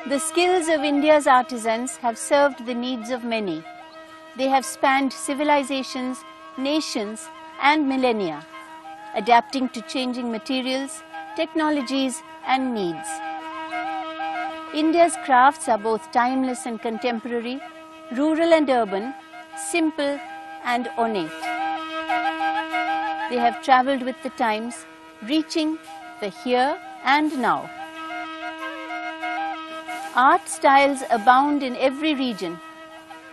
The skills of India's artisans have served the needs of many. They have spanned civilizations, nations, and millennia, adapting to changing materials, technologies, and needs. India's crafts are both timeless and contemporary, rural and urban, simple and ornate. They have traveled with the times, reaching the here and now. Art styles abound in every region,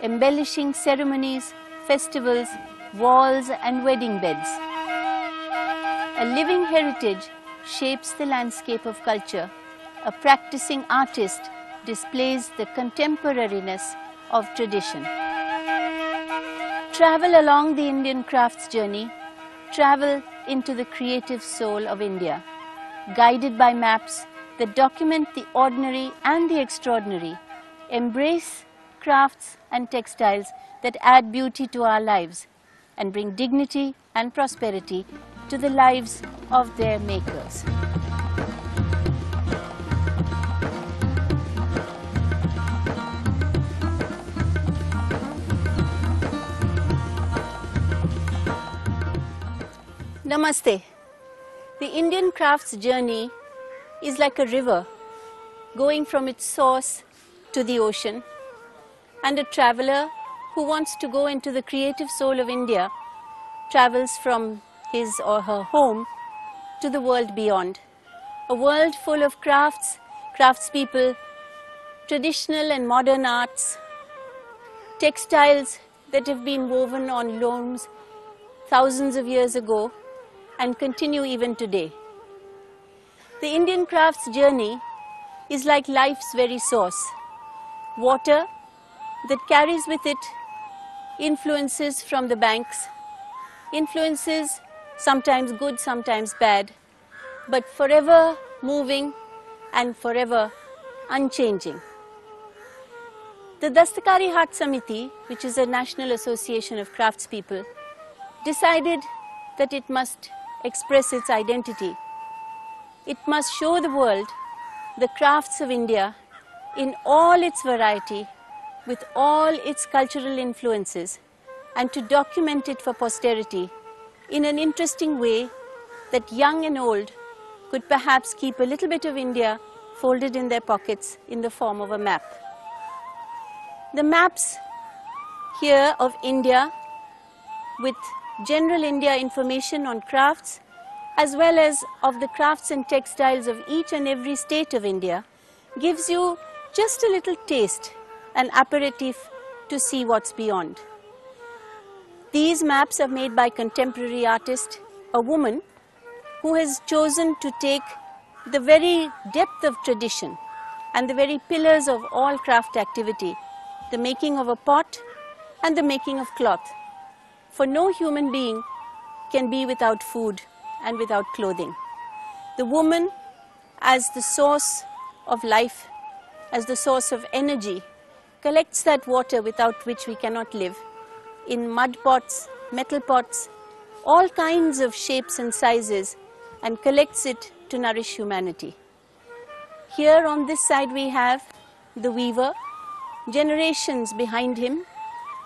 embellishing ceremonies, festivals, walls and wedding beds. A living heritage shapes the landscape of culture. A practicing artist displays the contemporariness of tradition. Travel along the Indian crafts journey. Travel into the creative soul of India, guided by maps that document the ordinary and the extraordinary. Embrace crafts and textiles that add beauty to our lives and bring dignity and prosperity to the lives of their makers. Namaste. The Indian crafts journey is like a river going from its source to the ocean, and a traveler who wants to go into the creative soul of India travels from his or her home to the world beyond. A world full of crafts, craftspeople, traditional and modern arts, textiles that have been woven on looms thousands of years ago and continue even today. The Indian crafts journey is like life's very source. Water that carries with it influences from the banks, influences sometimes good, sometimes bad, but forever moving and forever unchanging. The Dastkari Haat Samiti, which is a national association of craftspeople, decided that it must express its identity. It must show the world the crafts of India in all its variety, with all its cultural influences, and to document it for posterity in an interesting way that young and old could perhaps keep a little bit of India folded in their pockets in the form of a map. The maps here of India with general India information on crafts, as well as of the crafts and textiles of each and every state of India, gives you just a little taste, an aperitif to see what's beyond. These maps are made by contemporary artist, a woman who has chosen to take the very depth of tradition and the very pillars of all craft activity, the making of a pot and the making of cloth. For no human being can be without food and without clothing. The woman, as the source of life, as the source of energy, collects that water without which we cannot live in mud pots, metal pots, all kinds of shapes and sizes, and collects it to nourish humanity. Here on this side we have the weaver, generations behind him,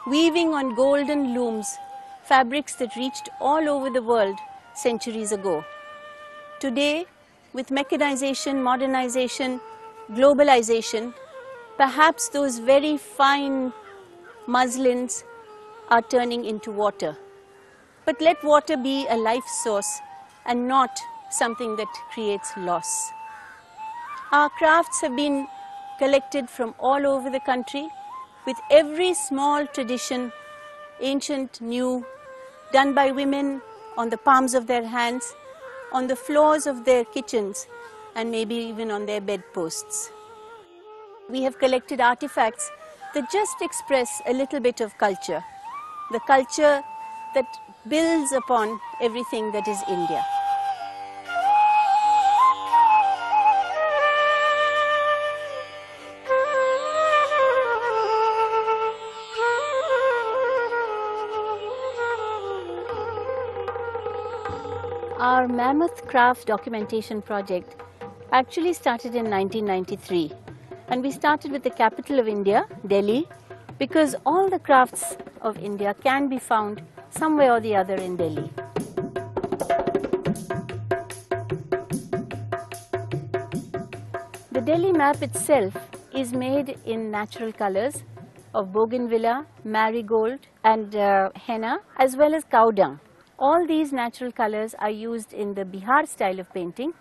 weaving on golden looms, fabrics that reached all over the world centuries ago. Today, with mechanization, modernization, globalization, perhaps those very fine muslins are turning into water. But let water be a life source and not something that creates loss. Our crafts have been collected from all over the country, with every small tradition, ancient, new, done by women on the palms of their hands, on the floors of their kitchens, and maybe even on their bedposts. We have collected artifacts that just express a little bit of culture, the culture that builds upon everything that is India. Our mammoth craft documentation project actually started in 1993 And we started with the capital of India, Delhi, because all the crafts of India can be found somewhere or the other in Delhi. The Delhi map itself is made in natural colors of bougainvillea, marigold and henna, as well as cow dung. All these natural colors are used in the Bihar style of painting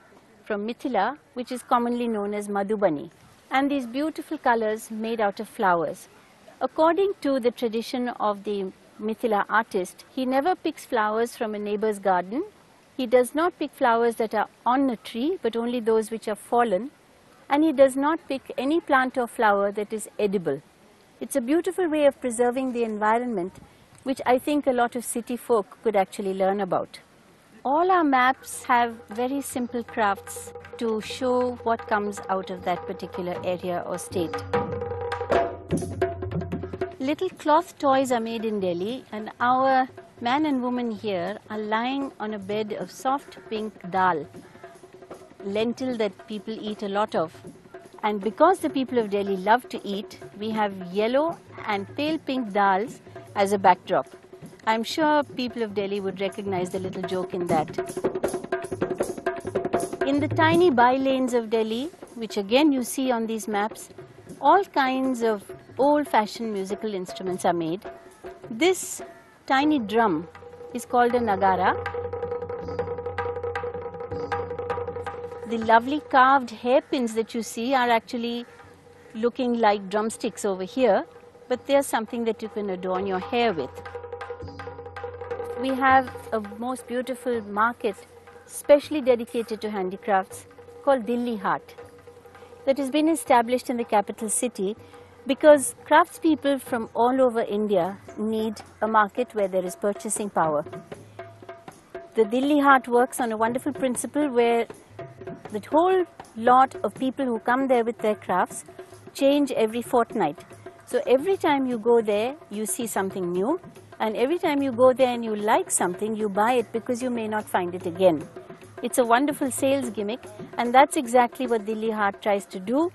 from Mithila, which is commonly known as Madhubani. And these beautiful colors made out of flowers. According to the tradition of the Mithila artist, he never picks flowers from a neighbor's garden. He does not pick flowers that are on a tree, but only those which are fallen. And he does not pick any plant or flower that is edible. It's a beautiful way of preserving the environment, which I think a lot of city folk could actually learn about. All our maps have very simple crafts to show what comes out of that particular area or state. Little cloth toys are made in Delhi, and our man and woman here are lying on a bed of soft pink dal, lentil that people eat a lot of. And because the people of Delhi love to eat, we have yellow and pale pink dals as a backdrop. I'm sure people of Delhi would recognize the little joke in that. In the tiny by-lanes of Delhi, which again you see on these maps, all kinds of old-fashioned musical instruments are made. This tiny drum is called a nagara. The lovely carved hairpins that you see are actually looking like drumsticks over here, but they're something that you can adorn your hair with. We have a most beautiful market specially dedicated to handicrafts called Dastkari Haat that has been established in the capital city because craftspeople from all over India need a market where there is purchasing power. The Dastkari Haat works on a wonderful principle where the whole lot of people who come there with their crafts change every fortnight. So every time you go there, you see something new, and every time you go there and you like something, you buy it because you may not find it again. It's a wonderful sales gimmick, and that's exactly what Dastkari Haat tries to do,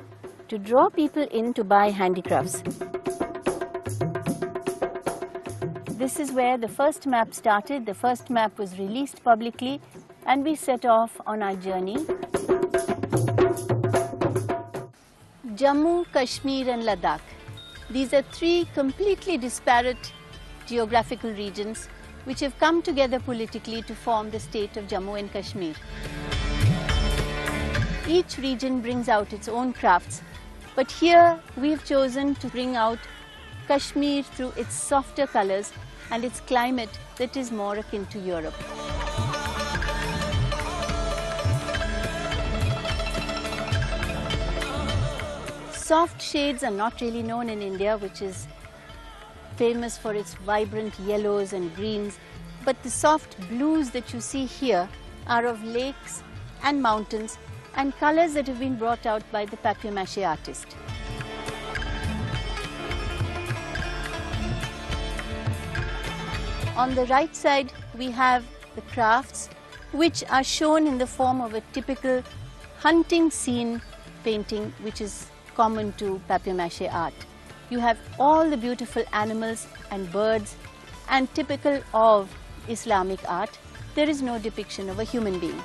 to draw people in to buy handicrafts. This is where the first map started. The first map was released publicly, and we set off on our journey. Jammu, Kashmir and Ladakh. These are three completely disparate geographical regions which have come together politically to form the state of Jammu and Kashmir. Each region brings out its own crafts, but here we've chosen to bring out Kashmir through its softer colors and its climate that is more akin to Europe. Soft shades are not really known in India, which is famous for its vibrant yellows and greens, but the soft blues that you see here are of lakes and mountains and colors that have been brought out by the papier-mâché artist. On the right side, we have the crafts which are shown in the form of a typical hunting scene painting, which is common to papier-mâché art. You have all the beautiful animals and birds, and typical of Islamic art, there is no depiction of a human being.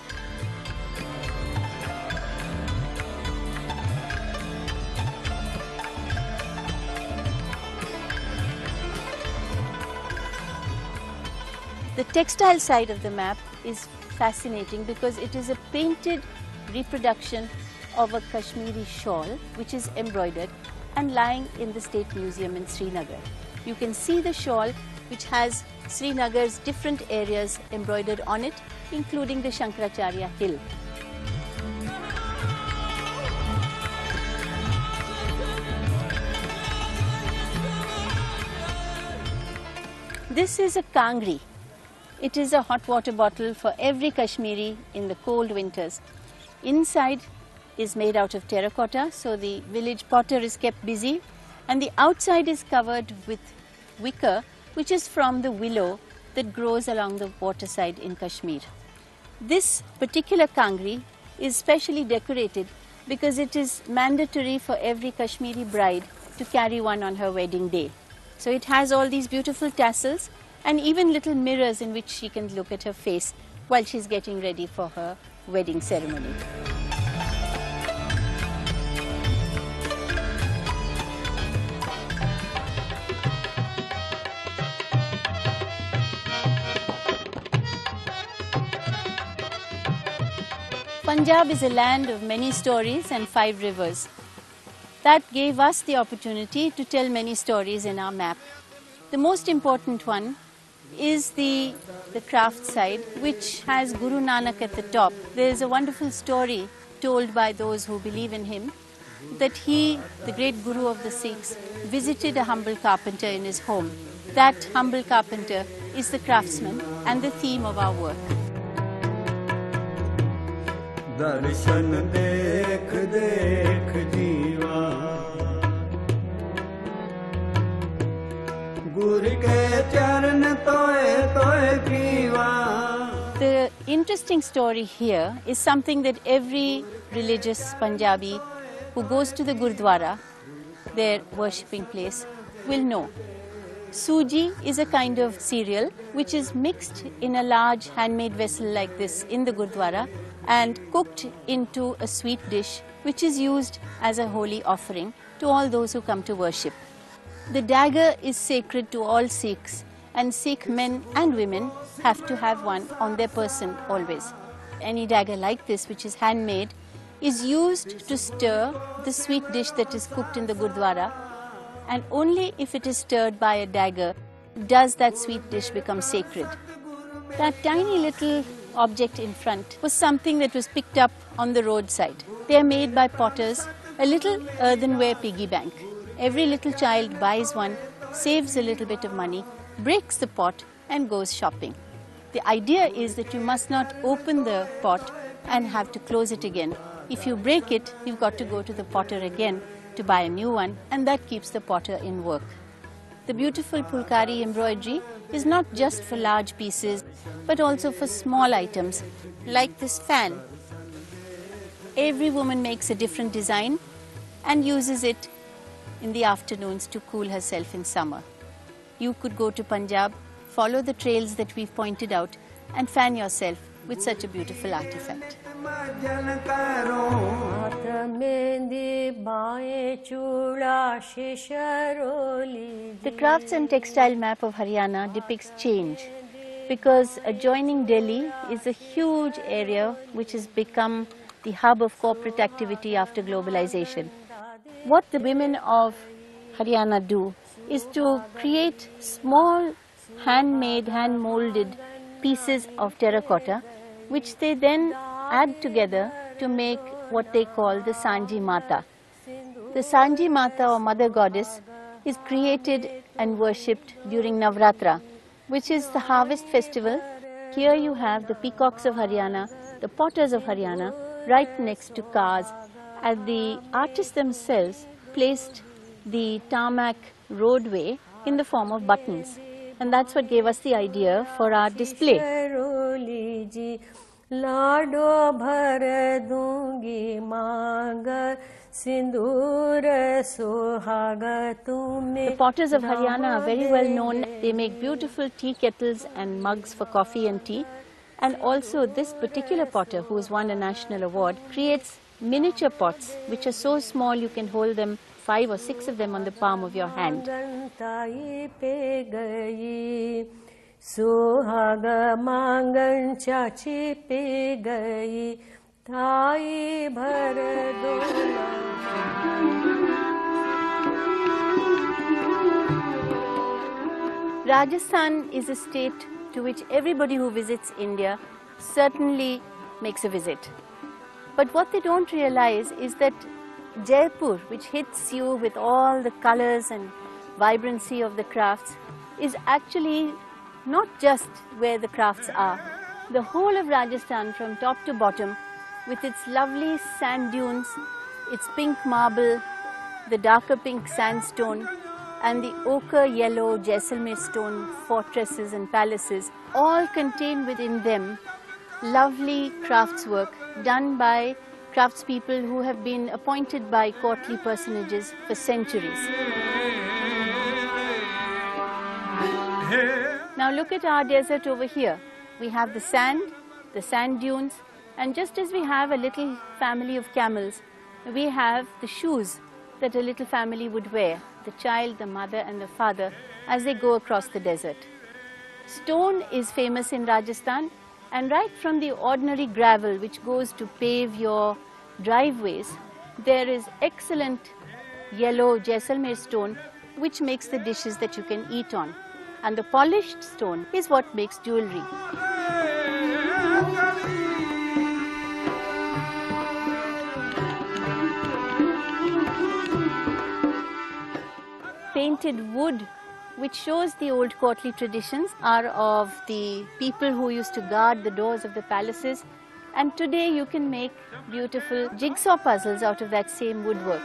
The textile side of the map is fascinating because it is a painted reproduction of a Kashmiri shawl which is embroidered and lying in the State Museum in Srinagar. You can see the shawl which has Srinagar's different areas embroidered on it, including the Shankaracharya hill. This is a kangri. It is a hot water bottle for every Kashmiri in the cold winters. Inside is made out of terracotta, so the village potter is kept busy, and the outside is covered with wicker, which is from the willow that grows along the waterside in Kashmir. This particular kangri is specially decorated because it is mandatory for every Kashmiri bride to carry one on her wedding day. So it has all these beautiful tassels and even little mirrors in which she can look at her face while she's getting ready for her wedding ceremony. Punjab is a land of many stories and 5 rivers. That gave us the opportunity to tell many stories in our map. The most important one is the craft side, which has Guru Nanak at the top. There is a wonderful story told by those who believe in him that he, the great Guru of the Sikhs, visited a humble carpenter in his home. That humble carpenter is the craftsman and the theme of our work. दर्शन देख देख जीवा गुरु के चरण तोए तोए पीवा. The interesting story here is something that every religious Punjabi who goes to the Gurdwara, their worshipping place, will know. Suji is a kind of cereal which is mixed in a large handmade vessel like this in the Gurdwara and cooked into a sweet dish which is used as a holy offering to all those who come to worship. The dagger is sacred to all Sikhs, and Sikh men and women have to have one on their person always. Any dagger like this, which is handmade, is used to stir the sweet dish that is cooked in the Gurdwara, and only if it is stirred by a dagger does that sweet dish become sacred. That tiny little object in front was something that was picked up on the roadside. They are made by potters, a little earthenware piggy bank. Every little child buys one, saves a little bit of money, breaks the pot and goes shopping. The idea is that you must not open the pot and have to close it again. If you break it, you've got to go to the potter again to buy a new one, and that keeps the potter in work. The beautiful Pulkari embroidery is not just for large pieces, but also for small items, like this fan. Every woman makes a different design and uses it in the afternoons to cool herself in summer. You could go to Punjab, follow the trails that we've pointed out, and fan yourself with such a beautiful artifact. The crafts and textile map of Haryana depicts change, because adjoining Delhi is a huge area which has become the hub of corporate activity after globalization. What the women of Haryana do is to create small handmade, hand-molded pieces of terracotta, which they then add together to make what they call the Sanji Mata. The Sanji Mata, or Mother Goddess, is created and worshipped during Navratra, which is the harvest festival. Here you have the peacocks of Haryana, the potters of Haryana, right next to cars, and the artists themselves placed the tarmac roadway in the form of buttons. And that's what gave us the idea for our display. The potters of Haryana are very well known. They make beautiful tea kettles and mugs for coffee and tea. And also this particular potter, who has won a national award, creates miniature pots which are so small you can hold them, 5 or 6 of them on the palm of your hand. Rajasthan is a state to which everybody who visits India certainly makes a visit. But what they don't realize is that Jaipur, which hits you with all the colors and vibrancy of the crafts, is actually not just where the crafts are. The whole of Rajasthan, from top to bottom, with its lovely sand dunes, its pink marble, the darker pink sandstone, and the ochre yellow Jaisalmer stone fortresses and palaces, all contain within them lovely craftswork done by craftspeople who have been appointed by courtly personages for centuries. Now look at our desert over here. We have the sand dunes, and just as we have a little family of camels, we have the shoes that a little family would wear, the child, the mother and the father, as they go across the desert. Stone is famous in Rajasthan, and right from the ordinary gravel which goes to pave your driveways, there is excellent yellow Jaisalmer stone which makes the dishes that you can eat on. And the polished stone is what makes jewelry. Painted wood, which shows the old courtly traditions, are of the people who used to guard the doors of the palaces, and today you can make beautiful jigsaw puzzles out of that same woodwork.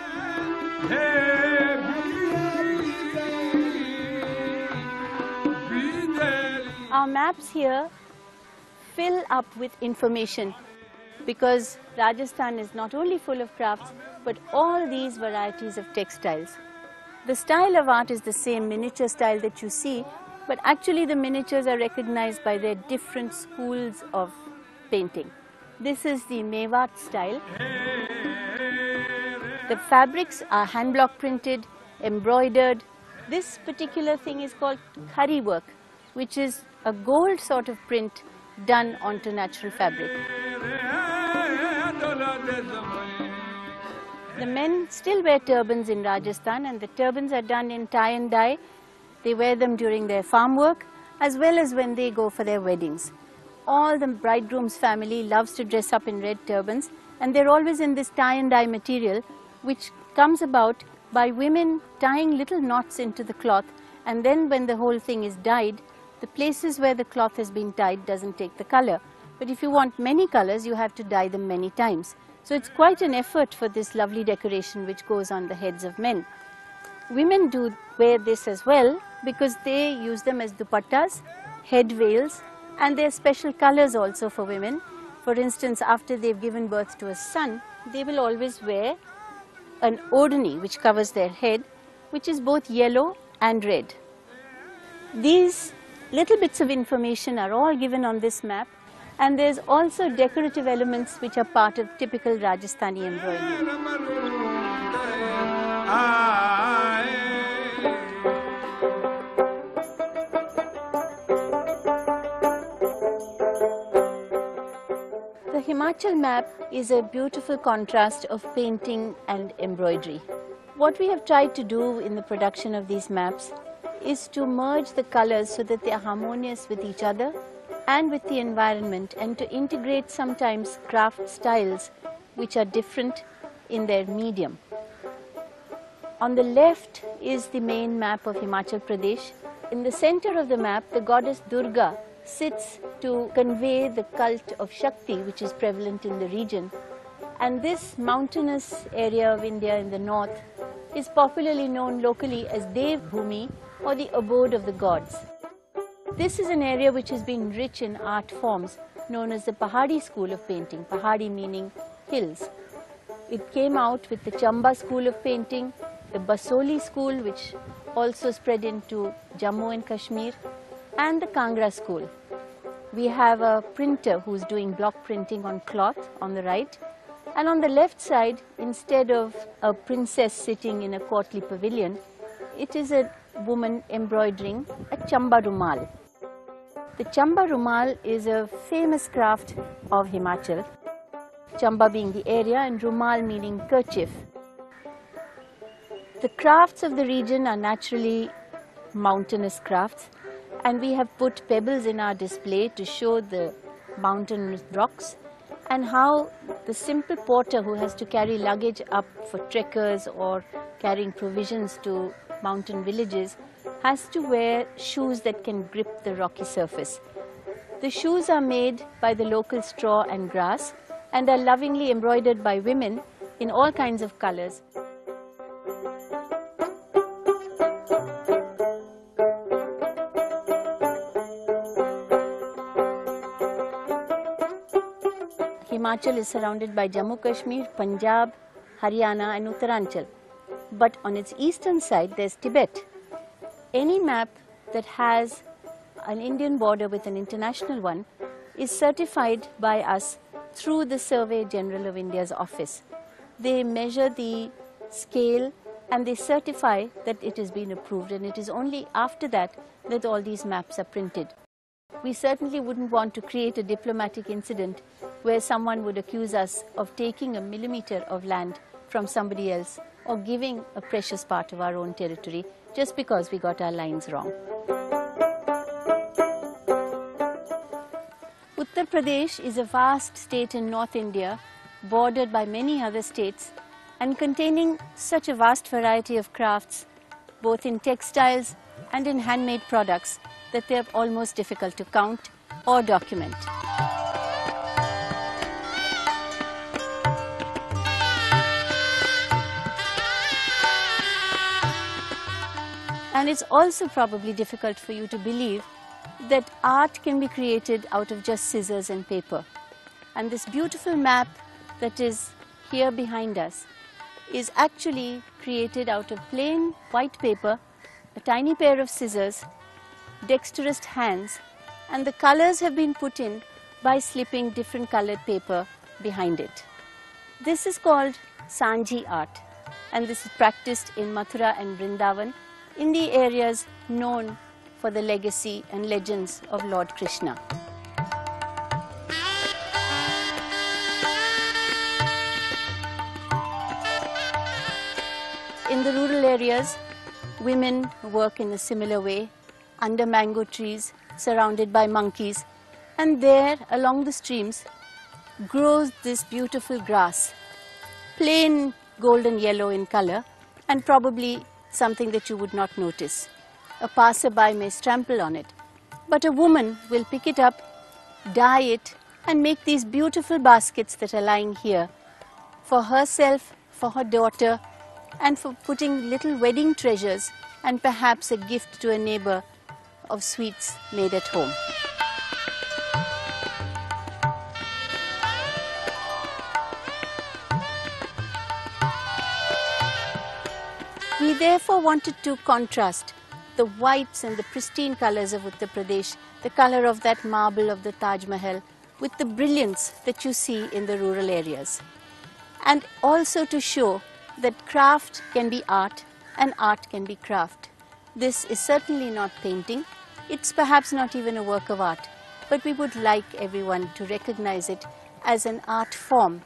Our maps here fill up with information because Rajasthan is not only full of crafts but all these varieties of textiles. The style of art is the same miniature style that you see, but actually the miniatures are recognized by their different schools of painting. This is the Mewat style. The fabrics are hand block printed, embroidered. This particular thing is called khari work, which is a gold sort of print done onto natural fabric. The men still wear turbans in Rajasthan, and the turbans are done in tie and dye. They wear them during their farm work as well as when they go for their weddings. All the bridegroom's family loves to dress up in red turbans, and they're always in this tie and dye material, which comes about by women tying little knots into the cloth, and then when the whole thing is dyed, the places where the cloth has been dyed doesn't take the color. But if you want many colors, you have to dye them many times. So it's quite an effort for this lovely decoration which goes on the heads of men. Women do wear this as well because they use them as dupattas, head veils, and there are special colors also for women. For instance, after they've given birth to a son, they will always wear an odhani which covers their head, which is both yellow and red. These little bits of information are all given on this map, and there's also decorative elements which are part of typical Rajasthani embroidery. The Himachal map is a beautiful contrast of painting and embroidery. What we have tried to do in the production of these maps is to merge the colors so that they are harmonious with each other and with the environment, and to integrate sometimes craft styles which are different in their medium. On the left is the main map of Himachal Pradesh. In the center of the map, the goddess Durga sits to convey the cult of Shakti which is prevalent in the region. And this mountainous area of India in the north is popularly known locally as Dev Bhumi, or the abode of the gods. This is an area which has been rich in art forms known as the Pahadi school of painting, Pahadi meaning hills. It came out with the Chamba school of painting, the Basoli school which also spread into Jammu and Kashmir, and the Kangra school. We have a printer who's doing block printing on cloth on the right, and on the left side, instead of a princess sitting in a courtly pavilion, it is a woman embroidering a Chamba Rumal. The Chamba Rumal is a famous craft of Himachal, Chamba being the area and Rumal meaning kerchief. The crafts of the region are naturally mountainous crafts, and we have put pebbles in our display to show the mountain rocks and how the simple porter who has to carry luggage up for trekkers or carrying provisions to mountain villages has to wear shoes that can grip the rocky surface. The shoes are made by the local straw and grass and are lovingly embroidered by women in all kinds of colors. Himachal is surrounded by Jammu Kashmir, Punjab, Haryana and Uttaranchal. But on its eastern side there's Tibet. Any map that has an Indian border with an international one is certified by us through the Survey General of India's office. They measure the scale and they certify that it has been approved, and it is only after that that all these maps are printed. We certainly wouldn't want to create a diplomatic incident where someone would accuse us of taking a millimeter of land from somebody else or giving a precious part of our own territory just because we got our lines wrong. Uttar Pradesh is a vast state in North India, bordered by many other states and containing such a vast variety of crafts, both in textiles and in handmade products, that they are almost difficult to count or document. And it's also probably difficult for you to believe that art can be created out of just scissors and paper. And this beautiful map that is here behind us is actually created out of plain white paper, a tiny pair of scissors, dexterous hands, and the colors have been put in by slipping different colored paper behind it. This is called Sanji art, and this is practiced in Mathura and Vrindavan, in the areas known for the legacy and legends of Lord Krishna. In the rural areas, women work in a similar way, under mango trees, surrounded by monkeys, and there along the streams grows this beautiful grass, plain golden yellow in color and probably something that you would not notice. A passerby may trample on it, but a woman will pick it up, dye it and make these beautiful baskets that are lying here for herself, for her daughter, and for putting little wedding treasures and perhaps a gift to a neighbor of sweets made at home. We therefore wanted to contrast the whites and the pristine colors of Uttar Pradesh, the color of that marble of the Taj Mahal, with the brilliance that you see in the rural areas. And also to show that craft can be art and art can be craft. This is certainly not painting, it's perhaps not even a work of art, but we would like everyone to recognize it as an art form,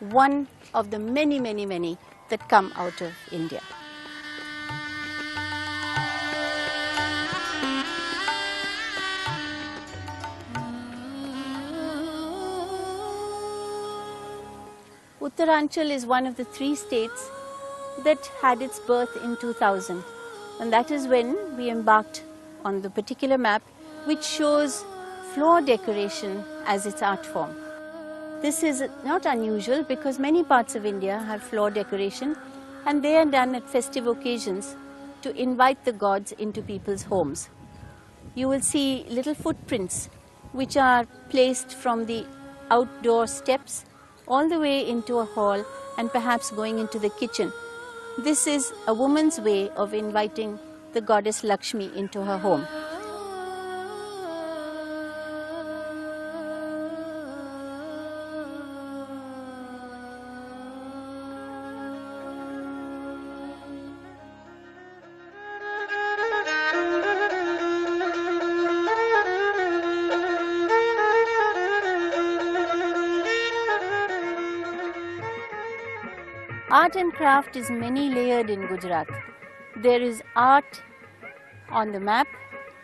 one of the many, many, many that come out of India. Uttaranchal is one of the 3 states that had its birth in 2000, and that is when we embarked on the particular map which shows floor decoration as its art form. This is not unusual because many parts of India have floor decoration, and they are done at festive occasions to invite the gods into people's homes. You will see little footprints which are placed from the outdoor steps all the way into a hall and perhaps going into the kitchen. This is a woman's way of inviting the goddess Lakshmi into her home. Art and craft is many layered in Gujarat. There is art on the map,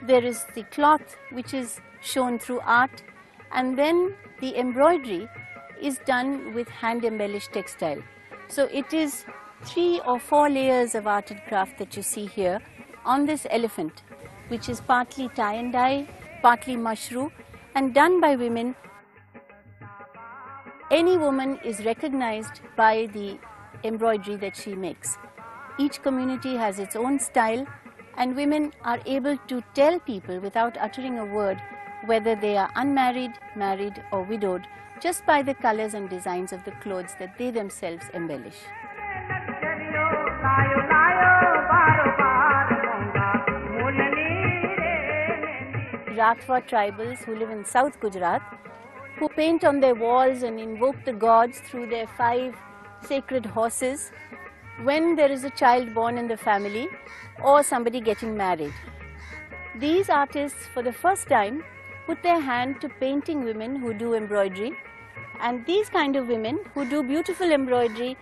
there is the cloth which is shown through art, and then the embroidery is done with hand embellished textile. So it is 3 or 4 layers of art and craft that you see here on this elephant, which is partly tie and dye, partly mushroom, and done by women. Any woman is recognized by the embroidery that she makes. Each community has its own style, and women are able to tell people without uttering a word whether they are unmarried, married or widowed just by the colors and designs of the clothes that they themselves embellish. Rathwa tribals who live in South Gujarat, who paint on their walls and invoke the gods through their 5 sacred horses when there is a child born in the family or somebody getting married. These artists, for the first time, put their hand to painting women who do embroidery, and these kind of women who do beautiful embroidery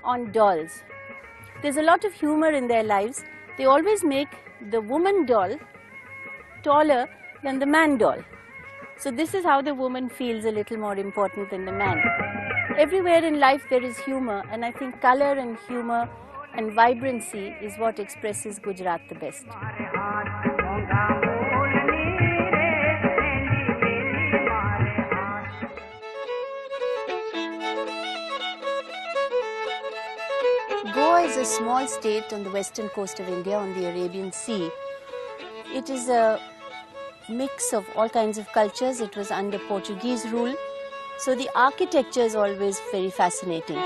on dolls. There's a lot of humor in their lives. They always make the woman doll taller than the man doll. So this is how the woman feels a little more important than the man. Everywhere in life there is humor, and I think color and humor and vibrancy is what expresses Gujarat the best. Goa is a small state on the western coast of India on the Arabian Sea. It is a mix of all kinds of cultures. It was under Portuguese rule, so the architecture is always very fascinating.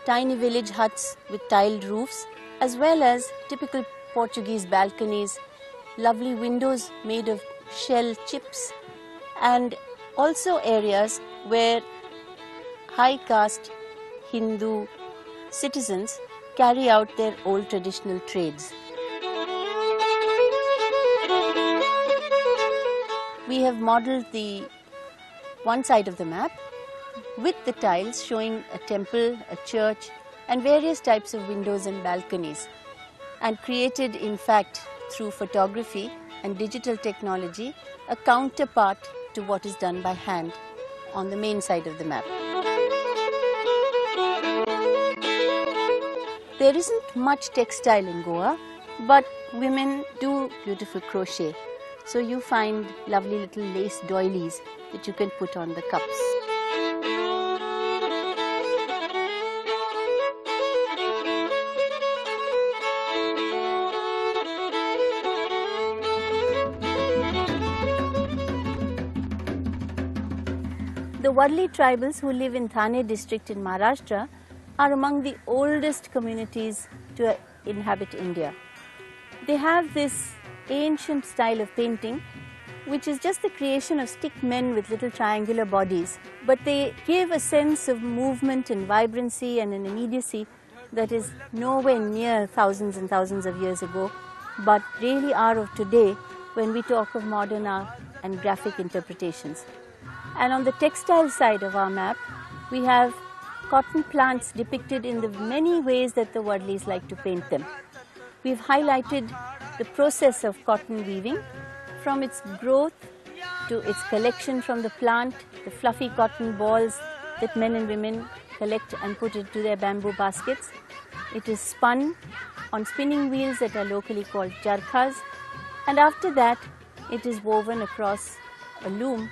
Tiny village huts with tiled roofs, as well as typical Portuguese balconies, lovely windows made of shell chips, and also areas where high caste Hindu citizens carry out their old traditional trades. We have modeled the one side of the map with the tiles showing a temple, a church, and various types of windows and balconies, and created, in fact, through photography and digital technology, a counterpart to what is done by hand on the main side of the map. There isn't much textile in Goa, but women do beautiful crochet. So you find lovely little lace doilies that you can put on the cups. The Wadli tribals who live in Thane district in Maharashtra are among the oldest communities to inhabit India. They have this ancient style of painting, which is just the creation of stick men with little triangular bodies, but they give a sense of movement and vibrancy and an immediacy that is nowhere near thousands and thousands of years ago, but really are of today when we talk of modern art and graphic interpretations. And on the textile side of our map, we have cotton plants depicted in the many ways that the Wadlis like to paint them. We've highlighted the process of cotton weaving, from its growth to its collection from the plant, the fluffy cotton balls that men and women collect and put into their bamboo baskets. It is spun on spinning wheels that are locally called charkhas, and after that it is woven across a loom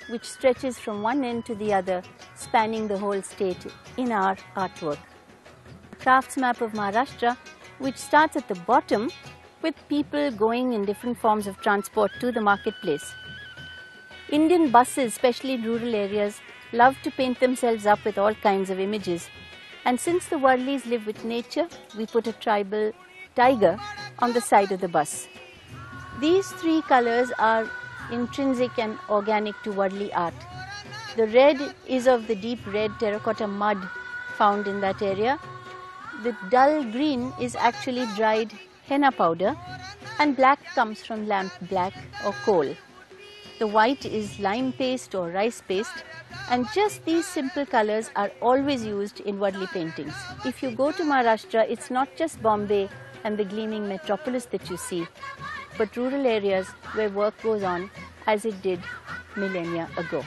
which stretches from one end to the other, spanning the whole state in our artwork. The crafts map of Maharashtra, which starts at the bottom with people going in different forms of transport to the marketplace. Indian buses, especially in rural areas, love to paint themselves up with all kinds of images. And since the Wadlis live with nature, we put a tribal tiger on the side of the bus. These 3 colors are intrinsic and organic to Wadli art. The red is of the deep red terracotta mud found in that area. The dull green is actually dried henna powder, and black comes from lamp black or coal. The white is lime paste or rice paste, and just these simple colors are always used in Wadli paintings. If you go to Maharashtra, it's not just Bombay and the gleaming metropolis that you see, but rural areas where work goes on as it did millennia ago.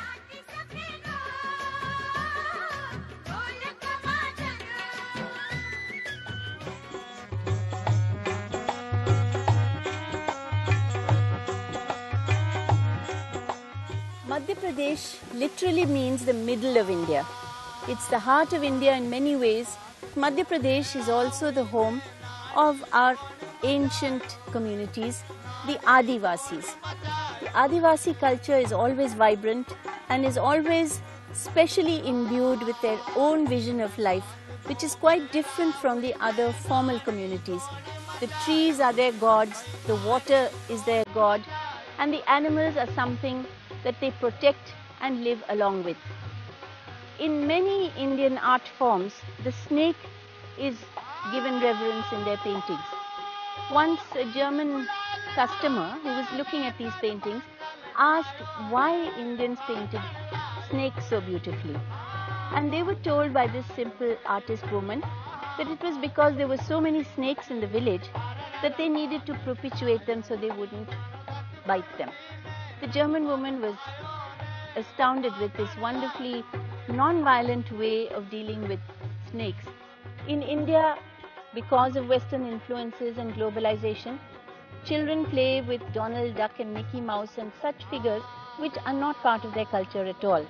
Madhya Pradesh literally means the middle of India. It's the heart of India in many ways. Madhya Pradesh is also the home of our ancient communities, the Adivasis. The Adivasi culture is always vibrant, and is always specially imbued with their own vision of life, which is quite different from the other formal communities. The trees are their gods, the water is their god, and the animals are something that they protect and live along with. In many Indian art forms, the snake is given reverence in their paintings. Once a German customer who was looking at these paintings asked why Indians painted snakes so beautifully. And they were told by this simple artist woman that it was because there were so many snakes in the village that they needed to propitiate them so they wouldn't bite them. The German woman was astounded with this wonderfully non-violent way of dealing with snakes. In India, because of Western influences and globalization, children play with Donald Duck and Mickey Mouse and such figures which are not part of their culture at all.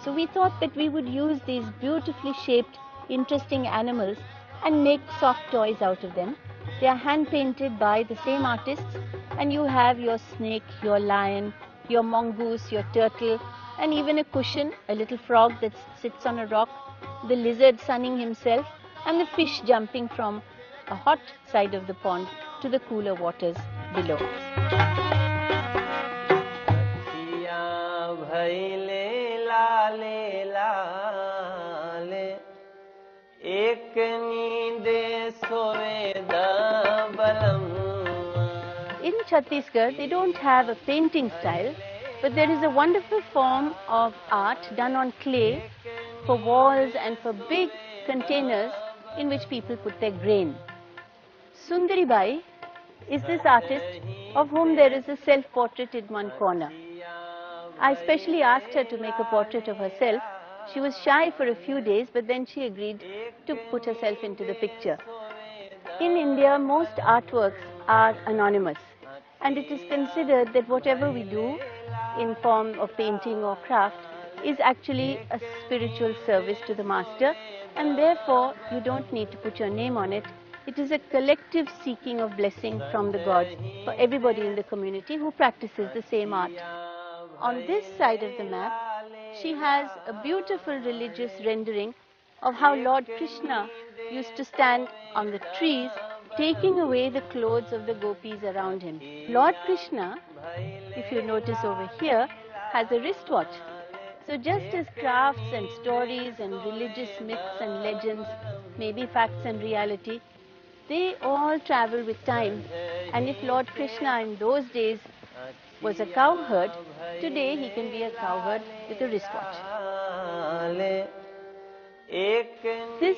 So we thought that we would use these beautifully shaped, interesting animals and make soft toys out of them. They are hand painted by the same artists, and you have your snake, your lion, your mongoose, your turtle, and even a cushion, a little frog that sits on a rock, the lizard sunning himself, and the fish jumping from a hot side of the pond to the cooler waters below. In Chhattisgarh, they don't have a painting style, but there is a wonderful form of art done on clay for walls and for big containers in which people put their grain. Sundari Bai is this artist of whom there is a self-portrait in one corner. I specially asked her to make a portrait of herself. She was shy for a few days, but then she agreed to put herself into the picture. In India, most artworks are anonymous, and it is considered that whatever we do in form of painting or craft is actually a spiritual service to the master, and therefore you don't need to put your name on it. It is a collective seeking of blessing from the gods for everybody in the community who practices the same art. On this side of the map, she has a beautiful religious rendering of how Lord Krishna used to stand on the trees taking away the clothes of the gopis around him. Lord Krishna, if you notice over here, has a wristwatch. So just as crafts and stories and religious myths and legends may be facts and reality, they all travel with time. And if Lord Krishna in those days was a cowherd, today he can be a cowherd with a wristwatch. This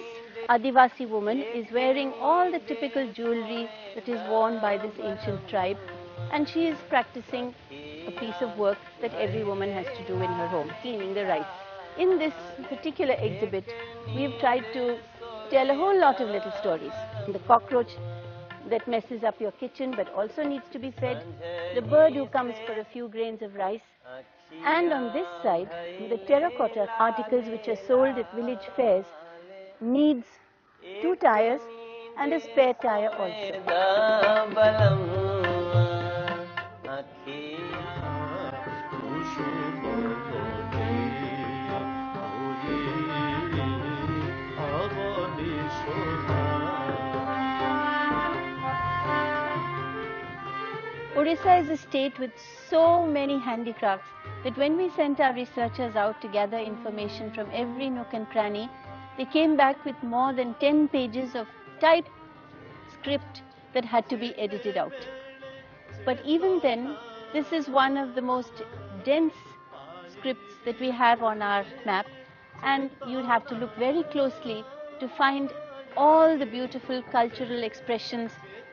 Adivasi woman is wearing all the typical jewelry that is worn by this ancient tribe, and she is practicing a piece of work that every woman has to do in her home, cleaning the rice. In this particular exhibit, we have tried to tell a whole lot of little stories. The cockroach that messes up your kitchen but also needs to be fed, the bird who comes for a few grains of rice, and on this side, the terracotta articles which are sold at village fairs needs 2 tires and a spare tire also. Odisha is a state with so many handicrafts that when we sent our researchers out to gather information from every nook and cranny, they came back with more than 10 pages of typed script that had to be edited out. But even then, this is one of the most dense scripts that we have on our map, and you'd have to look very closely to find all the beautiful cultural expressions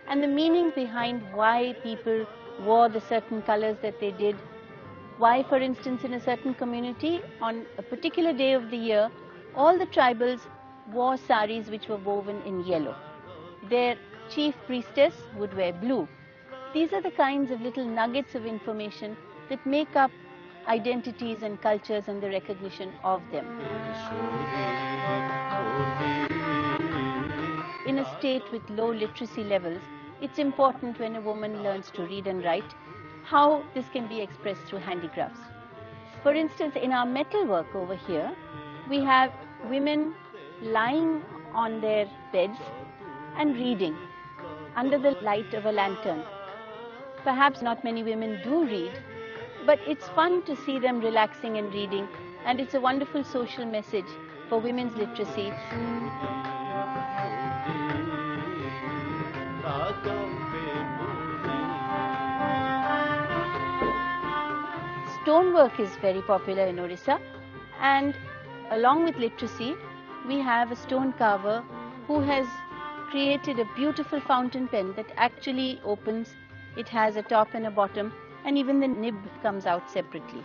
and the meaning behind why people wore the certain colors that they did. Why, for instance, in a certain community, on a particular day of the year, all the tribals wore saris which were woven in yellow. Their chief priestess would wear blue. These are the kinds of little nuggets of information that make up identities and cultures and the recognition of them. In a state with low literacy levels, it's important when a woman learns to read and write, how this can be expressed through handicrafts. For instance, in our metal work over here, we have women lying on their beds and reading under the light of a lantern. Perhaps not many women do read, but it's fun to see them relaxing and reading, and it's a wonderful social message for women's literacy. Stonework is very popular in Orissa, and along with literacy, we have a stone carver who has created a beautiful fountain pen that actually opens. It has a top and a bottom, and even the nib comes out separately.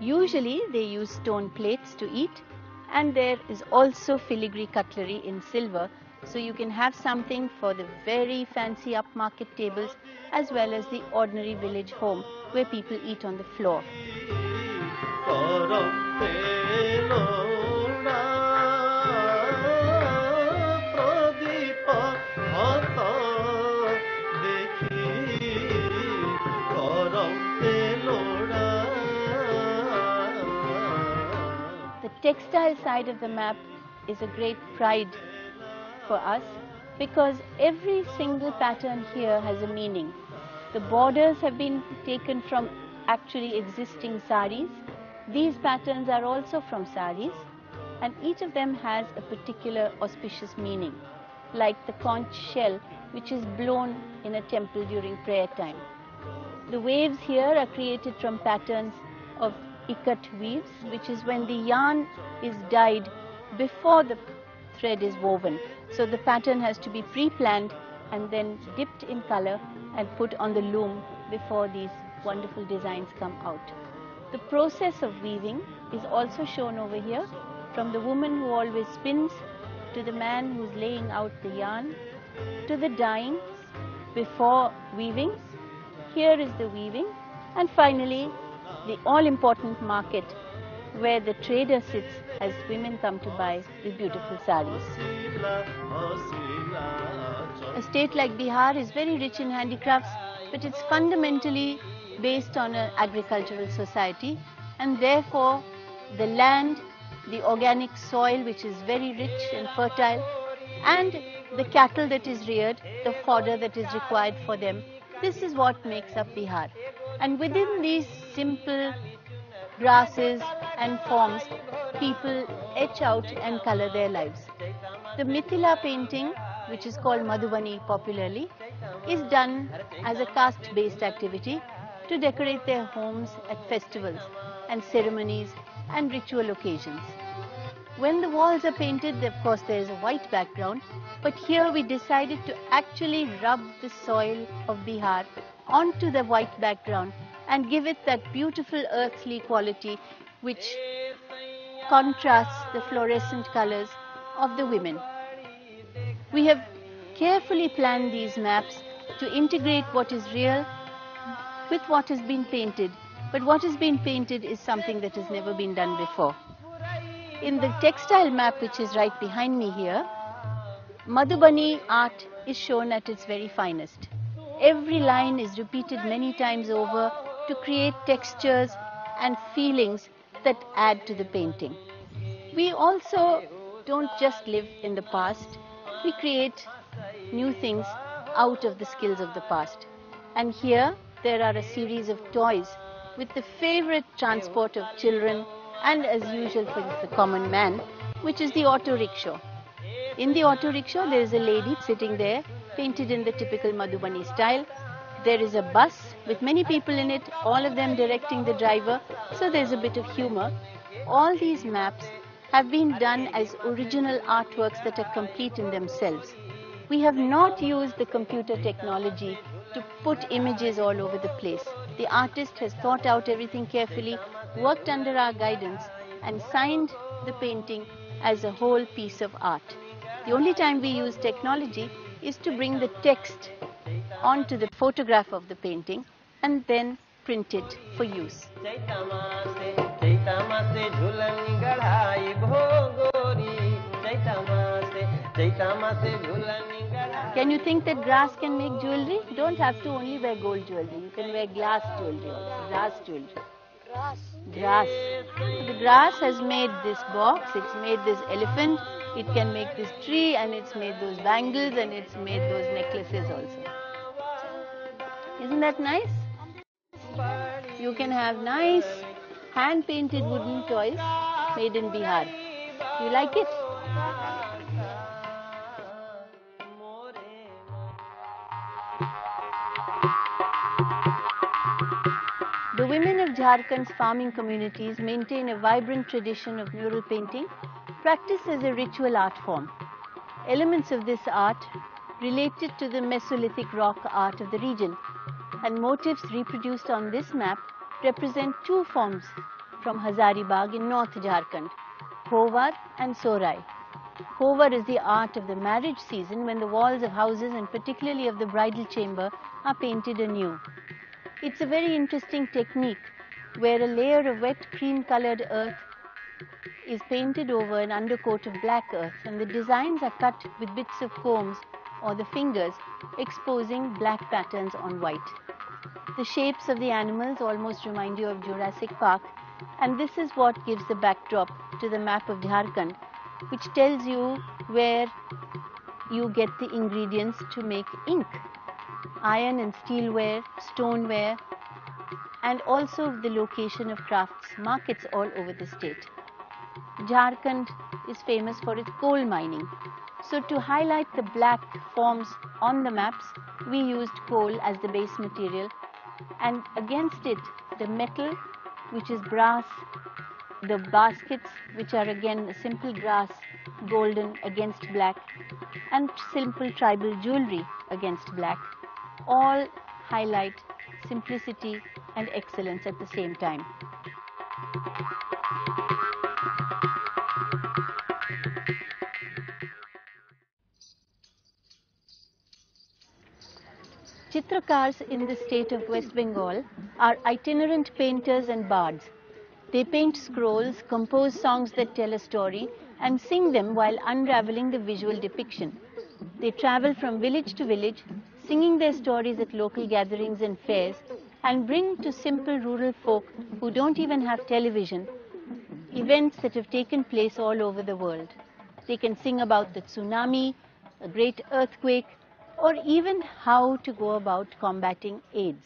Usually they use stone plates to eat, and there is also filigree cutlery in silver, so you can have something for the very fancy upmarket tables as well as the ordinary village home where people eat on the floor. The textile side of the map is a great pride for us because every single pattern here has a meaning. The borders have been taken from actually existing saris. These patterns are also from saris, and each of them has a particular auspicious meaning, like the conch shell which is blown in a temple during prayer time. The waves here are created from patterns of ikat weaves, which is when the yarn is dyed before the thread is woven. So the pattern has to be pre-planned and then dipped in color and put on the loom before these wonderful designs come out. The process of weaving is also shown over here, from the woman who always spins, to the man who's laying out the yarn, to the dyeing before weaving. Here is the weaving, and finally the all-important market where the trader sits as women come to buy these beautiful saris. A state like Bihar is very rich in handicrafts, but it's fundamentally based on an agricultural society, and therefore the land, the organic soil which is very rich and fertile, and the cattle that is reared, the fodder that is required for them, this is what makes up Bihar. And within these simple grasses and forms, people etch out and color their lives. The Mithila painting, which is called Madhubani popularly, is done as a caste-based activity to decorate their homes at festivals and ceremonies and ritual occasions. When the walls are painted, of course there is a white background, but here we decided to actually rub the soil of Bihar onto the white background and give it that beautiful earthly quality which contrasts the fluorescent colors of the women. We have carefully planned these maps to integrate what is real with what has been painted, but what has been painted is something that has never been done before. In the textile map, which is right behind me here, Madhubani art is shown at its very finest. Every line is repeated many times over to create textures and feelings that add to the painting. We also don't just live in the past, we create new things out of the skills of the past. And here there are a series of toys with the favorite transport of children and, as usual for the common man, which is the auto rickshaw. In the auto rickshaw there is a lady sitting there, painted in the typical Madhubani style. There is a bus with many people in it, all of them directing the driver, so there's a bit of humor. All these maps have been done as original artworks that are complete in themselves. We have not used the computer technology to put images all over the place. The artist has thought out everything carefully, worked under our guidance, and signed the painting as a whole piece of art. The only time we use technology is to bring the text onto the photograph of the painting and then print it for use. Can you think that grass can make jewelry? You don't have to only wear gold jewelry. You can wear glass jewelry also, glass jewelry. Grass. The grass has made this box, it's made this elephant, it can make this tree, and it's made those bangles, and it's made those necklaces also. Isn't that nice? You can have nice hand-painted wooden toys made in Bihar. You like it? The women of Jharkhand's farming communities maintain a vibrant tradition of mural painting, practiced as a ritual art form. Elements of this art related to the Mesolithic rock art of the region, and motifs reproduced on this map represent two forms from Hazaribagh in North Jharkhand, Hovar and Sorai. Hovar is the art of the marriage season, when the walls of houses and particularly of the bridal chamber are painted anew. It's a very interesting technique where a layer of wet cream-colored earth is painted over an undercoat of black earth, and the designs are cut with bits of combs or the fingers, exposing black patterns on white. The shapes of the animals almost remind you of Jurassic Park, and this is what gives the backdrop to the map of Jharkhand, which tells you where you get the ingredients to make ink. Iron and steelware, stoneware, and also the location of crafts markets all over the state. Jharkhand is famous for its coal mining. So to highlight the black forms on the maps, we used coal as the base material, and against it the metal, which is brass, the baskets, which are again a simple brass, golden against black, and simple tribal jewelry against black, all highlight simplicity and excellence at the same time. Chitrakars in the state of West Bengal are itinerant painters and bards. They paint scrolls, compose songs that tell a story, and sing them while unraveling the visual depiction. They travel from village to village, singing their stories at local gatherings and fairs, and bring to simple rural folk who don't even have television events that have taken place all over the world. They can sing about the tsunami, a great earthquake, or even how to go about combating AIDS.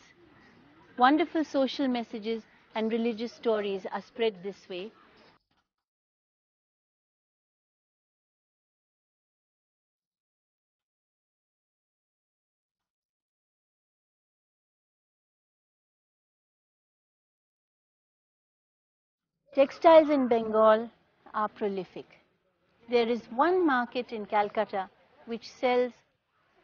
Wonderful social messages and religious stories are spread this way. Textiles in Bengal are prolific. There is one market in Calcutta which sells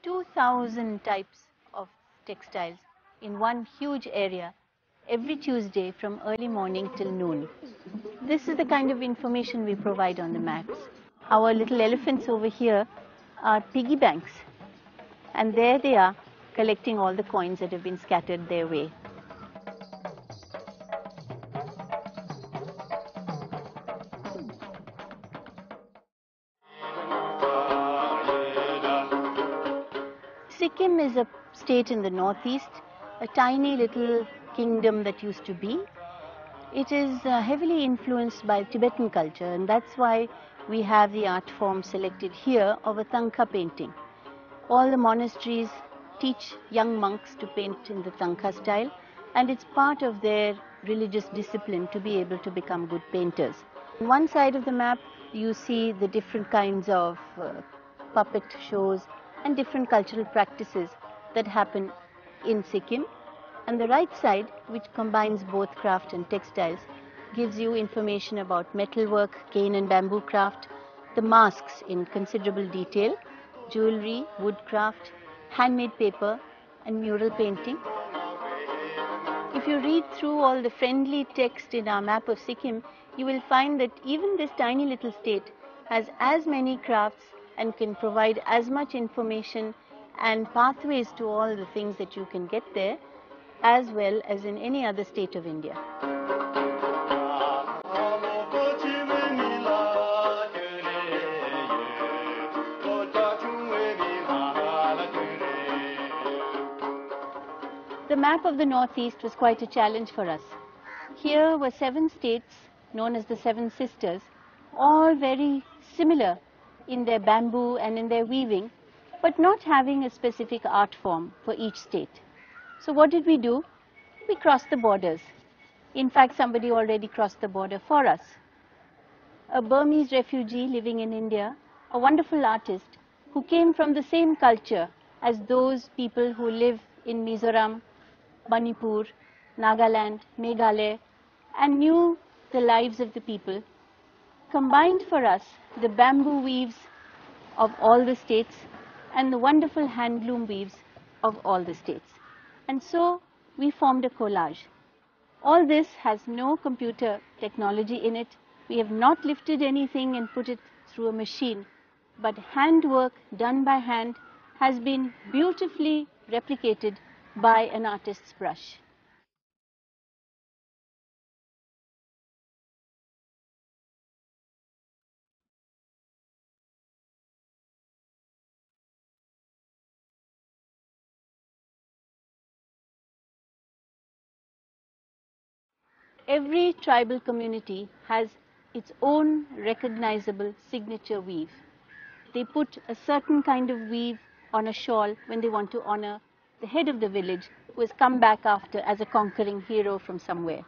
2,000 types of textiles in one huge area every Tuesday from early morning till noon. This is the kind of information we provide on the maps. Our little elephants over here are piggy banks, and there they are collecting all the coins that have been scattered their way. Sikkim is a state in the northeast, a tiny little kingdom that used to be. It is heavily influenced by Tibetan culture, and that's why we have the art form selected here of a Tangka painting. All the monasteries teach young monks to paint in the Tangka style, and it's part of their religious discipline to be able to become good painters. On one side of the map, you see the different kinds of puppet shows and different cultural practices that happen in Sikkim. And the right side, which combines both craft and textiles, gives you information about metalwork, cane and bamboo craft, the masks in considerable detail, jewelry, woodcraft, handmade paper, and mural painting. If you read through all the friendly text in our map of Sikkim, you will find that even this tiny little state has as many crafts and can provide as much information and pathways to all the things that you can get there, as well as in any other state of India. The map of the Northeast was quite a challenge for us. Here were 7 states known as the 7 sisters, all very similar in their bamboo and in their weaving, but not having a specific art form for each state. So what did we do? We crossed the borders. In fact, somebody already crossed the border for us. A Burmese refugee living in India, a wonderful artist who came from the same culture as those people who live in Mizoram, Manipur, Nagaland, Meghalaya, and knew the lives of the people, combined for us the bamboo weaves of all the states and the wonderful handloom weaves of all the states. And so we formed a collage. All this has no computer technology in it. We have not lifted anything and put it through a machine, but handwork done by hand has been beautifully replicated by an artist's brush. Every tribal community has its own recognizable signature weave. They put a certain kind of weave on a shawl when they want to honor the head of the village who has come back after as a conquering hero from somewhere.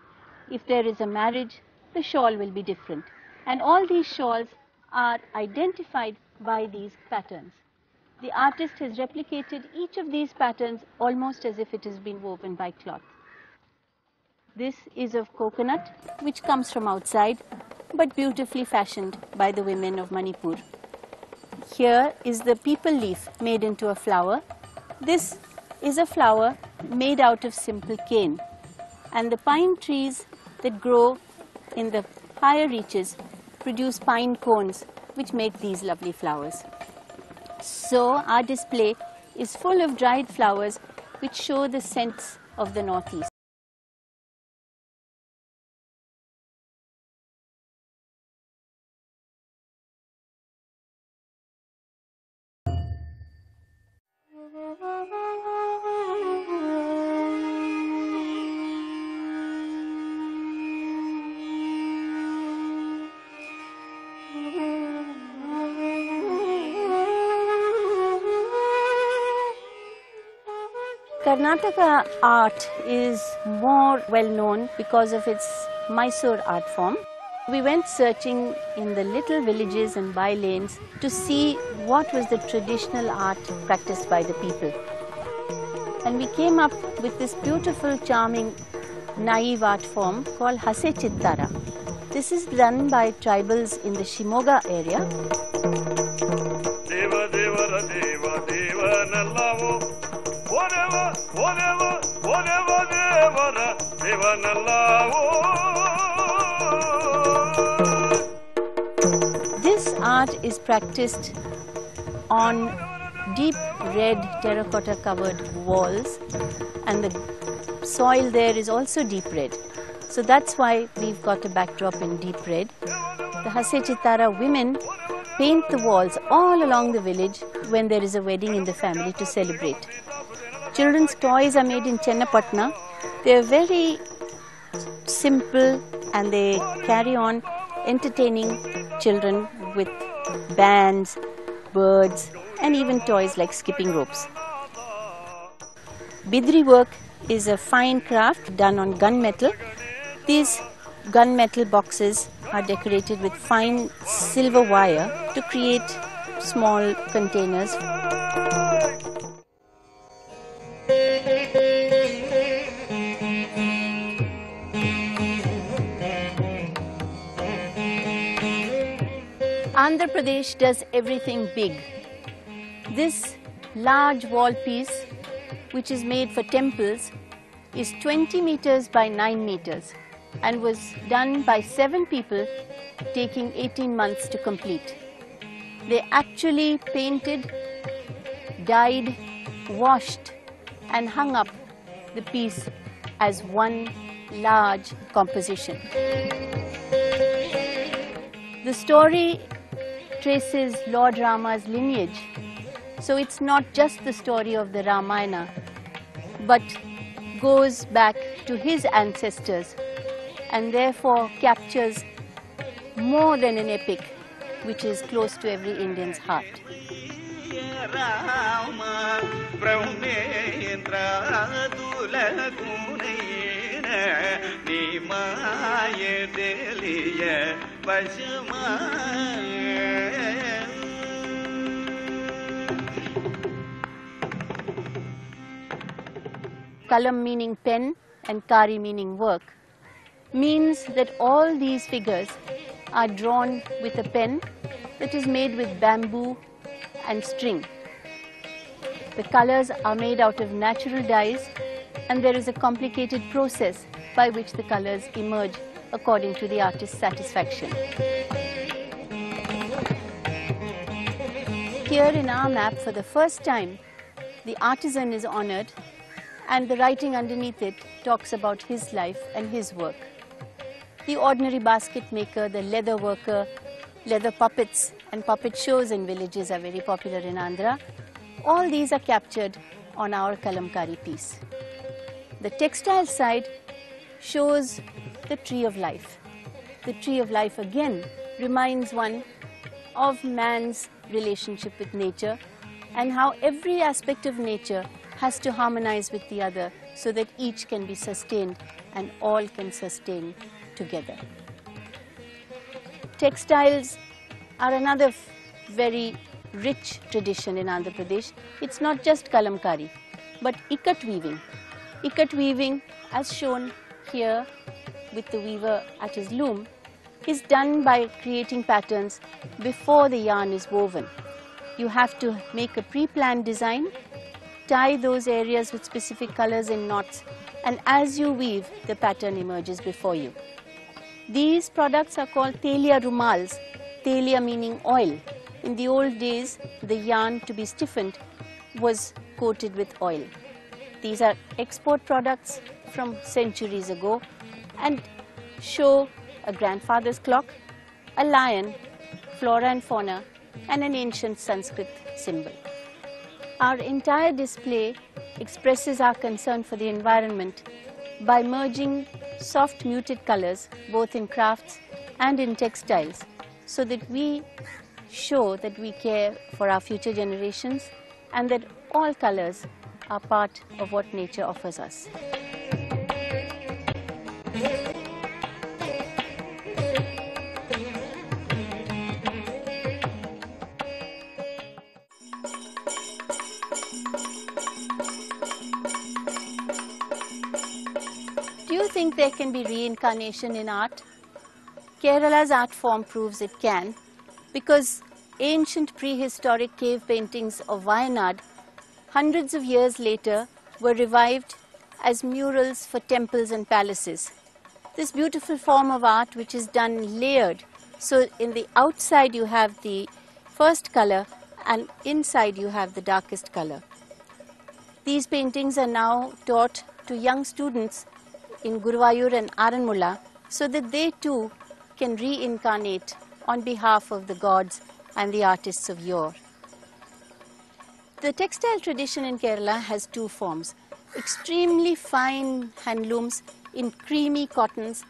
If there is a marriage, the shawl will be different. And all these shawls are identified by these patterns. The artist has replicated each of these patterns almost as if it has been woven by cloth. This is of coconut, which comes from outside, but beautifully fashioned by the women of Manipur. Here is the peepal leaf made into a flower. This is a flower made out of simple cane. And the pine trees that grow in the higher reaches produce pine cones, which make these lovely flowers. So our display is full of dried flowers which show the scents of the Northeast. Karnataka art is more well known because of its Mysore art form. We went searching in the little villages and by lanes to see what was the traditional art practiced by the people. And we came up with this beautiful, charming, naive art form called Hase Chittara. This is done by tribals in the Shimoga area. Deva, Deva, Deva, Deva, Nallavo. This art is practiced on deep red terracotta covered walls, and the soil there is also deep red. So that's why we've got a backdrop in deep red. The Hase Chittara women paint the walls all along the village when there is a wedding in the family to celebrate. Children's toys are made in Chennai. They are very simple and they carry on entertaining children with bands, birds, and even toys like skipping ropes. Bidri work is a fine craft done on gunmetal. These gunmetal boxes are decorated with fine silver wire to create small containers. Andhra Pradesh does everything big. This large wall piece, which is made for temples, is 20 meters by 9 meters and was done by 7 people, taking 18 months to complete. They actually painted, dyed, washed and hung up the piece as one large composition. The story traces Lord Rama's lineage, so it's not just the story of the Ramayana, but goes back to his ancestors and therefore captures more than an epic, which is close to every Indian's heart. Kalam meaning pen and kari meaning work means that all these figures are drawn with a pen that is made with bamboo and string. The colors are made out of natural dyes, and there is a complicated process by which the colors emerge according to the artist's satisfaction. Here in our map, for the first time, the artisan is honored, and the writing underneath it talks about his life and his work. The ordinary basket maker, the leather worker, leather puppets and puppet shows in villages are very popular in Andhra. All these are captured on our kalamkari piece. The textile side shows the tree of life. The tree of life again reminds one of man's relationship with nature and how every aspect of nature has to harmonize with the other so that each can be sustained and all can sustain together. Textiles are another very rich tradition in Andhra Pradesh. It's not just kalamkari, but ikat weaving. Ikat weaving, as shown here with the weaver at his loom, is done by creating patterns before the yarn is woven. You have to make a pre-planned design, tie those areas with specific colors in knots, and as you weave, the pattern emerges before you. These products are called telia rumals, telia meaning oil. In the old days, the yarn to be stiffened was coated with oil. These are export products from centuries ago and show a grandfather's clock, a lion, flora and fauna, and an ancient Sanskrit symbol. Our entire display expresses our concern for the environment by merging soft muted colors both in crafts and in textiles so that we show that we care for our future generations and that all colors are part of what nature offers us. Do you think there can be reincarnation in art? Kerala's art form proves it can, because ancient prehistoric cave paintings of Wayanad, hundreds of years later, were revived as murals for temples and palaces. This beautiful form of art, which is done layered, so in the outside you have the first color and inside you have the darkest color. These paintings are now taught to young students in Guruvayur and Aranmula so that they too can reincarnate on behalf of the gods and the artists of yore. The textile tradition in Kerala has two forms: extremely fine handlooms in creamy cottons,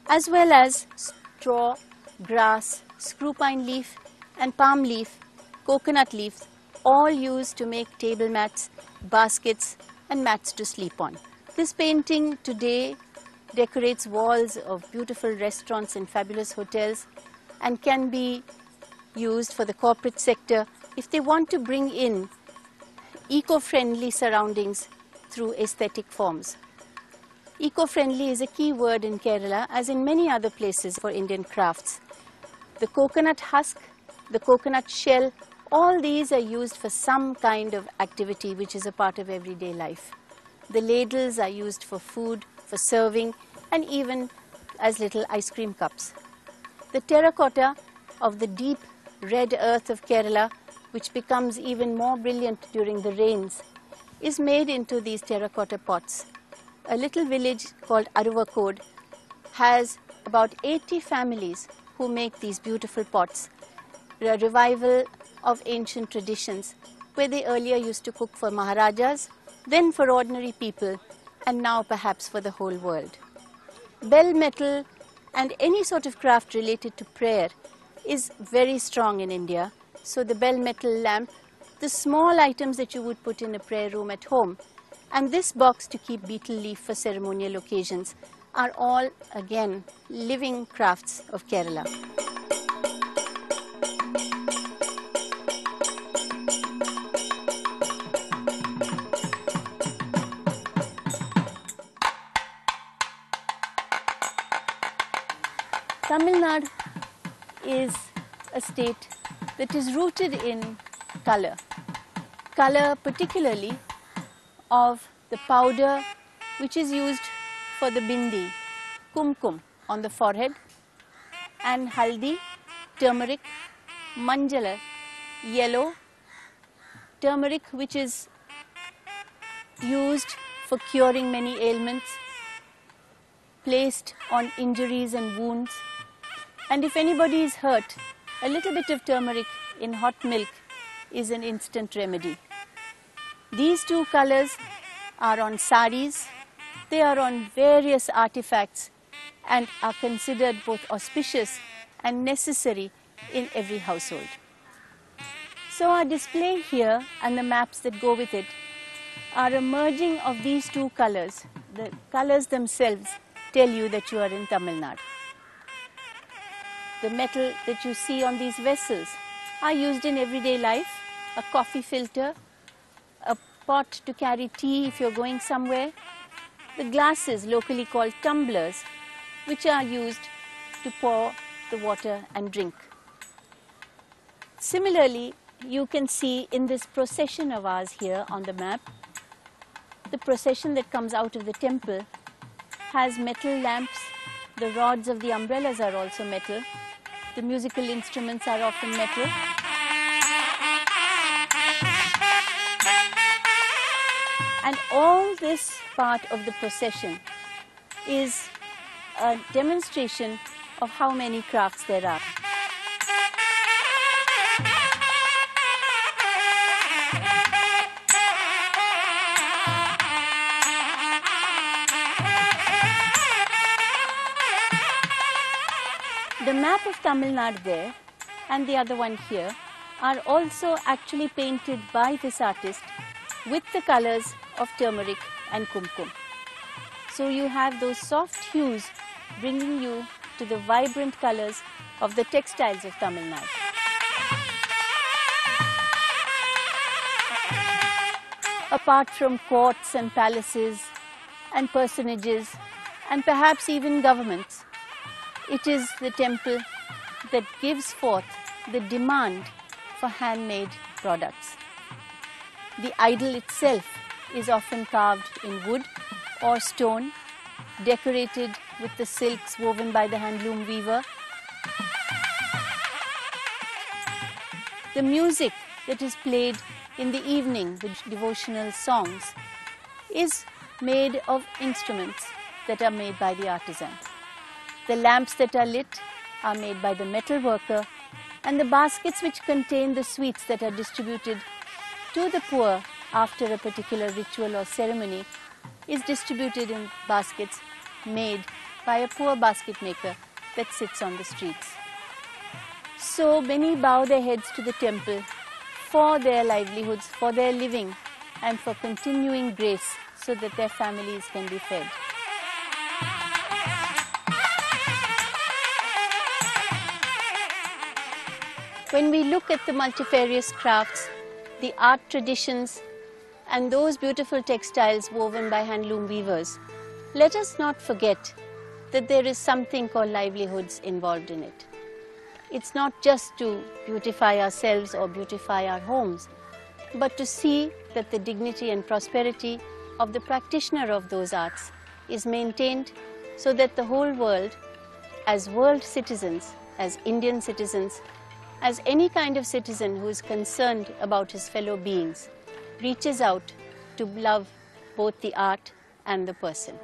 as well as straw, grass, screw pine leaf and palm leaf, coconut leaves, all used to make table mats, baskets and mats to sleep on. This painting today decorates walls of beautiful restaurants and fabulous hotels and can be used for the corporate sector if they want to bring in eco-friendly surroundings through aesthetic forms. Eco-friendly is a key word in Kerala, as in many other places for Indian crafts. The coconut husk, the coconut shell, all these are used for some kind of activity which is a part of everyday life. The ladles are used for food, for serving, and even as little ice cream cups. The terracotta of the deep red earth of Kerala, which becomes even more brilliant during the rains, is made into these terracotta pots. A little village called Aruvakod has about 80 families who make these beautiful pots, a revival of ancient traditions where they earlier used to cook for Maharajas, then for ordinary people, and now perhaps for the whole world. Bell metal And any sort of craft related to prayer is very strong in India. So the bell metal lamp, the small items that you would put in a prayer room at home, and this box to keep betel leaf for ceremonial occasions are all, again, living crafts of Kerala. Tamil Nadu is a state that is rooted in color. Color particularly of the powder which is used for the bindi, kumkum on the forehead, and haldi, turmeric, manjala, yellow, turmeric which is used for curing many ailments, placed on injuries and wounds. And if anybody is hurt, a little bit of turmeric in hot milk is an instant remedy. These two colors are on saris, they are on various artifacts and are considered both auspicious and necessary in every household. So our display here and the maps that go with it are a merging of these two colors. The colors themselves tell you that you are in Tamil Nadu. The metal that you see on these vessels are used in everyday life. A coffee filter, a pot to carry tea if you're going somewhere, the glasses locally called tumblers which are used to pour the water and drink. Similarly, you can see in this procession of ours here on the map, the procession that comes out of the temple has metal lamps, the rods of the umbrellas are also metal, the musical instruments are often metal. And all this part of the procession is a demonstration of how many crafts there are. The map of Tamil Nadu there and the other one here are also actually painted by this artist with the colors of turmeric and kumkum. So you have those soft hues bringing you to the vibrant colors of the textiles of Tamil Nadu. Apart from courts and palaces and personages and perhaps even governments, it is the temple that gives forth the demand for handmade products. The idol itself is often carved in wood or stone, decorated with the silks woven by the handloom weaver. The music that is played in the evening, the devotional songs, is made of instruments that are made by the artisan. The lamps that are lit are made by the metal worker, and the baskets which contain the sweets that are distributed to the poor after a particular ritual or ceremony is distributed in baskets made by a poor basket maker that sits on the streets. So many bow their heads to the temple for their livelihoods, for their living, and for continuing grace so that their families can be fed. When we look at the multifarious crafts, the art traditions, and those beautiful textiles woven by handloom weavers, let us not forget that there is something called livelihoods involved in it. It's not just to beautify ourselves or beautify our homes, but to see that the dignity and prosperity of the practitioner of those arts is maintained so that the whole world, as world citizens, as Indian citizens, as any kind of citizen who is concerned about his fellow beings, reaches out to love both the art and the person.